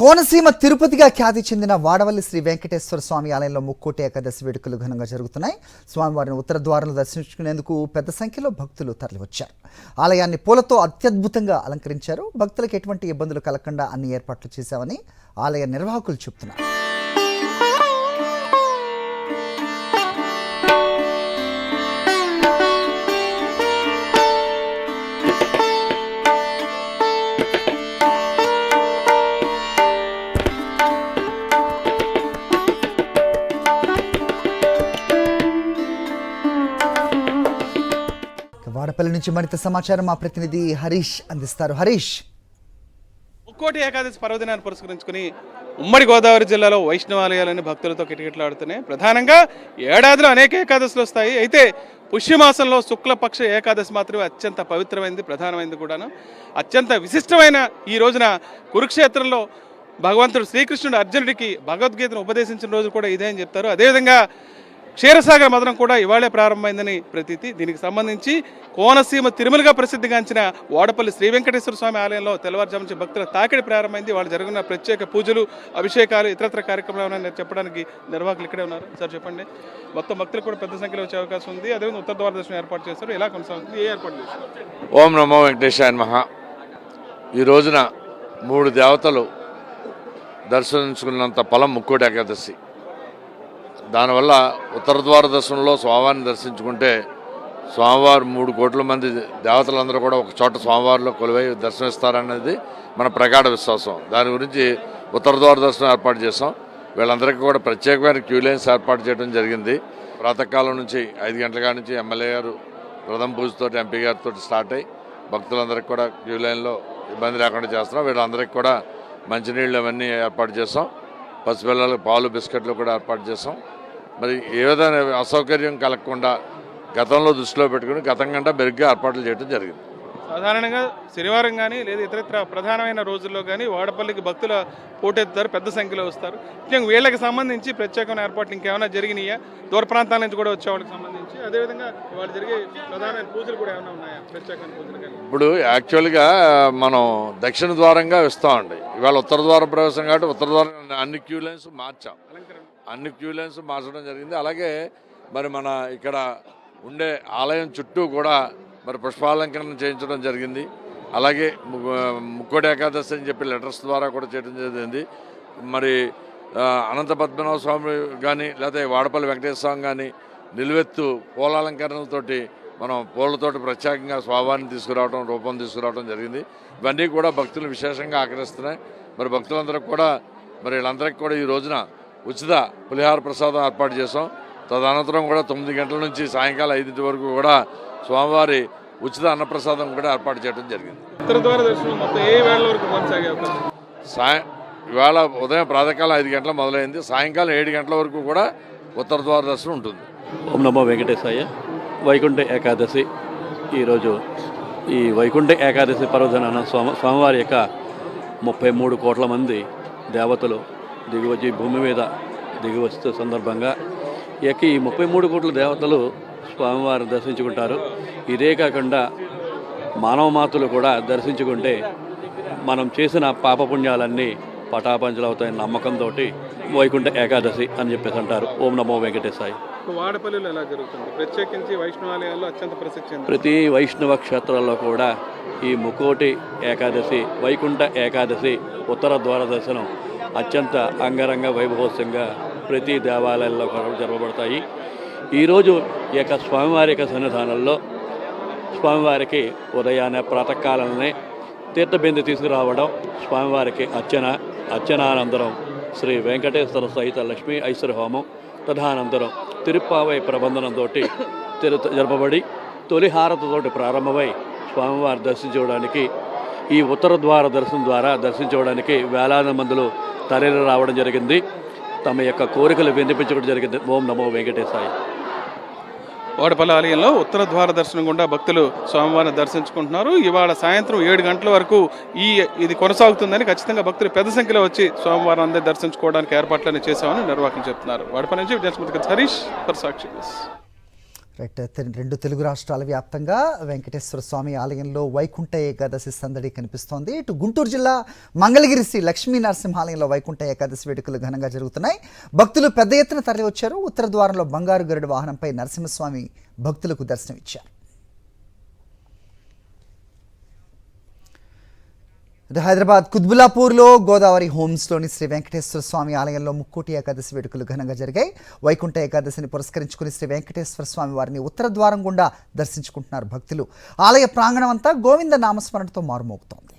కోనసీమ తిరుపతిగా ఖ్యాతి చెందిన వాడవల్లి శ్రీ వెంకటేశ్వర స్వామి ఆలయంలో ముక్కోటి ఏకాదశి వేడుకలు ఘనంగా జరుగుతున్నాయి. స్వామివారిని ఉత్తర ద్వారంలో దర్శించుకునేందుకు పెద్ద సంఖ్యలో భక్తులు తరలివచ్చారు. ఆలయాన్ని పూలతో అత్యద్భుతంగా అలంకరించారు. భక్తులకు ఎటువంటి ఇబ్బందులు కలగకుండా అన్ని ఏర్పాట్లు చేశామని ఆలయ నిర్వాహకులు చెబుతున్నారు. వాడపల్లి నుంచి మరింత సమాచారం మా ప్రతినిధి హరీష్ అందిస్తారు. హరీష్, ముక్కోటి ఏకాదశి పర్వదినాన్ని పురస్కరించుకుని ఉమ్మడి గోదావరి జిల్లాలో వైష్ణవాలయాలని భక్తులతో కిటకిటలాడుతున్నాయి. ప్రధానంగా ఏడాదిలో అనేక ఏకాదశులు వస్తాయి. అయితే పుష్యమాసంలో శుక్లపక్ష ఏకాదశి మాత్రమే అత్యంత పవిత్రమైనది, ప్రధానమైనది కూడాను. అత్యంత విశిష్టమైన ఈ రోజున కురుక్షేత్రంలో భగవంతుడు శ్రీకృష్ణుడు అర్జునుడికి భగవద్గీతను ఉపదేశించిన రోజు కూడా ఇదే అని చెప్తారు. అదేవిధంగా క్షీరసాగర మదనం కూడా ఇవాళే ప్రారంభమైందని ప్రతీతి. దీనికి సంబంధించి కోనసీమ తిరుమలగా ప్రసిద్ధిగాంచిన వాడపల్లి శ్రీ వెంకటేశ్వర స్వామి ఆలయంలో తెల్లవారుజాము నుంచి భక్తుల తాకిడి ప్రారంభమైంది. వాళ్ళు జరుగుతున్న ప్రత్యేక పూజలు, అభిషేకాలు, ఇతరత్ర కార్యక్రమాలు చెప్పడానికి నిర్వాహకులు ఇక్కడే ఉన్నారు. సార్ చెప్పండి, మొత్తం భక్తులు కూడా పెద్ద సంఖ్యలో వచ్చే అవకాశం ఉంది. అదేవిధంగా ఉత్తర ద్వార దర్శనం ఏర్పాటు చేస్తారు. ఎలా కొనసాగుతుంది, ఏ ఏర్పాటు చేస్తారు? ఓం నమో వెంకటేశాయ నమః. ఈ రోజున 3 దేవతలు దర్శించుకున్నంత ఫలం ముక్కోటి ఏకాదశి. దానివల్ల ఉత్తర ద్వార దర్శనంలో స్వామివారిని దర్శించుకుంటే స్వామివారు 3 కోట్ల మంది దేవతలందరూ కూడా ఒక చోట స్వామివారిలో కొలువై దర్శనమిస్తారనేది మన ప్రగాఢ విశ్వాసం. దాని గురించి ఉత్తర ద్వార దర్శనం ఏర్పాటు చేసాం. వీళ్ళందరికీ కూడా ప్రత్యేకమైన క్యూ లైన్స్ ఏర్పాటు చేయడం జరిగింది. ప్రాతకాలం నుంచి 5 గంటల కాడ నుంచి ఎమ్మెల్యే గారు ప్రథమ పూజతో ఎంపీ గారితో స్టార్ట్ అయ్యి భక్తులందరికీ కూడా క్యూ లైన్లో ఇబ్బంది లేకుండా చేస్తున్నాం. వీళ్ళందరికీ కూడా మంచినీళ్ళు అవన్నీ ఏర్పాటు చేసాం. పసిపిల్లలకు పాలు, బిస్కెట్లు కూడా ఏర్పాటు చేసాం. మరి ఏ విధంగా అసౌకర్యం కలగకుండా గతంలో దృష్టిలో పెట్టుకుని గతం కంటే మెరుగ్గా ఏర్పాట్లు చేయడం జరిగింది. సాధారణంగా శనివారం కానీ లేదా ఇతరత్ర ప్రధానమైన రోజుల్లో కానీ వాడపల్లికి భక్తుల పోటెత్తారు, పెద్ద సంఖ్యలో వస్తారు. ముఖ్యంగా వీళ్ళకి సంబంధించి ప్రత్యేకమైన ఏర్పాట్లు ఇంకేమైనా జరిగినాయా? దూర ప్రాంతాల నుంచి కూడా వచ్చే వాళ్ళకి సంబంధించి అదేవిధంగా వాళ్ళు జరిగే ప్రధానమైన పూజలు కూడా ఏమైనా ఉన్నాయా? ప్రత్యేకమైన పూజలు కానీ ఇప్పుడు యాక్చువల్గా మనం దక్షిణ ద్వారంగా ఇస్తామండి. ఇవాళ ఉత్తర ద్వార ప్రవేశం కాబట్టి ఉత్తర ద్వారం అన్ని క్యూ లైన్స్ మార్చాం. అన్ని క్యూ లైన్స్ మార్చడం జరిగింది. అలాగే మరి మన ఇక్కడ ఉండే ఆలయం చుట్టూ కూడా మరి పుష్పాలంకరణ చేయించడం జరిగింది. అలాగే ముక్కోటి ఏకాదశి అని చెప్పి లెటర్స్ ద్వారా కూడా చేయడం జరిగింది. మరి అనంత పద్మనాభ స్వామి కానీ లేకపోతే వాడపల్లి వెంకటేశ్వర స్వామి కానీ నిలువెత్తు పూలాలంకరణలతోటి మనం పూలతోటి ప్రత్యేకంగా స్వామివారిని తీసుకురావడం, రూపం తీసుకురావడం జరిగింది. ఇవన్నీ కూడా భక్తులు విశేషంగా ఆకర్షిస్తున్నాయి. మరి భక్తులందరికీ కూడా మరి వీళ్ళందరికీ కూడా ఈ రోజున ఉచిత పులిహార ప్రసాదం ఏర్పాటు చేసాం. తదనంతరం కూడా 9 గంటల నుంచి సాయంకాలం 5 వరకు కూడా స్వామివారి ఉచిత అన్నప్రసాదం కూడా ఏర్పాటు చేయడం జరిగింది. ఉత్తర ద్వార దర్శనం మొత్తం ఏ వేళ వరకు కొనసాగే అవకాశం? ఇవాళ ఉదయం ప్రాతకాలం 5 గంటల మొదలైంది. సాయంకాలం 7 గంటల వరకు కూడా ఉత్తర ద్వార దర్శనం ఉంటుంది. ఓం నమో వెంకటేశాయ. వైకుంఠ ఏకాదశి ఈరోజు ఈ వైకుంఠ ఏకాదశి పర్వదినాన స్వామివారి యొక్క 33 కోట్ల మంది దేవతలు దిగివచ్చి భూమి మీద దిగివచ్చే సందర్భంగా ఈ 33 కోట్ల దేవతలు స్వామివారిని దర్శించుకుంటారు. ఇదే కాకుండా మానవ మాతలు కూడా దర్శించుకుంటే మనం చేసిన పాపపుణ్యాలన్నీ పటాపంచలవుతాయని నమ్మకంతో వైకుంఠ ఏకాదశి అని చెప్పేసి అంటారు. ఓం నమో వెంకటేశాయ. వాడపల్లిలో ఎలా జరుగుతుంది? ప్రత్యేకించి వైష్ణవాలయాల్లో అత్యంత ప్రసిద్ధి. ప్రతి వైష్ణవ క్షేత్రాల్లో కూడా ఈ ముక్కోటి ఏకాదశి, వైకుంఠ ఏకాదశి, ఉత్తర ద్వార దర్శనం అత్యంత అంగరంగ వైభవోత్సవంగా ప్రతి దేవాలయాల్లో జరపబడతాయి. ఈరోజు ఈ యొక్క స్వామివారి యొక్క సన్నిధానంలో స్వామివారికి ఉదయాన్నే ప్రాతకాలంలోనే తీర్థబిందు తీసుకురావడం, స్వామివారికి అర్చనానంతరం శ్రీ వెంకటేశ్వర సహిత లక్ష్మీ ఐశ్వర్య హోమం, తదనంతరం తిరుప్పావై ప్రబంధనంతో జరపబడి తొలి హారతితోటి ప్రారంభమై స్వామివారి దర్శించుకోవడానికి ఈ ఉత్తర ద్వార దర్శనం ద్వారా దర్శించుకోవడానికి వేలాది మందులు తరలి రావడం జరిగింది. తమ యొక్క కోరికలు వినిపించడం జరిగింది. ఓం నమో వెంకటేశాయ. వాడపల్లి ఆలయంలో ఉత్తర ద్వార దర్శనం గుండా భక్తులు స్వామివారిని దర్శించుకుంటున్నారు. ఇవాళ సాయంత్రం 7 గంటల వరకు ఇది కొనసాగుతుందని ఖచ్చితంగా భక్తులు పెద్ద సంఖ్యలో వచ్చి స్వామివారిని అందరూ దర్శించుకోవడానికి ఏర్పాట్లన్నీ చేశామని నిర్వాహకులు చెప్తున్నారు. వాడపల్లి నుంచి హరీష్ ఫర్ సాక్షి. రైట్. రెండు తెలుగు రాష్ట్రాల వ్యాప్తంగా వెంకటేశ్వర స్వామి ఆలయంలో వైకుంఠ ఏకాదశి సందడి కనిపిస్తోంది. ఇటు గుంటూరు జిల్లా మంగళగిరి శ్రీ లక్ష్మీ నరసింహాలయంలో వైకుంఠ ఏకాదశి వేడుకలు ఘనంగా జరుగుతున్నాయి. భక్తులు పెద్ద ఎత్తున తరలివచ్చారు. ఉత్తర ద్వారంలో బంగారు గరుడు వాహనంపై నరసింహస్వామి భక్తులకు దర్శనమిచ్చారు. హైదరాబాద్ కుత్బుల్లాపూర్లో గోదావరి హోమ్స్లోని శ్రీ వెంకటేశ్వర స్వామి ఆలయంలో ముక్కోటి ఏకాదశి వేడుకలు ఘనంగా జరిగాయి. వైకుంఠ ఏకాదశిని పురస్కరించుకుని శ్రీ వెంకటేశ్వర స్వామి వారిని ఉత్తర ద్వారం గుండా దర్శించుకుంటున్నారు భక్తులు. ఆలయ ప్రాంగణం అంతా గోవింద నామస్మరణతో మారుమోగుతోంది.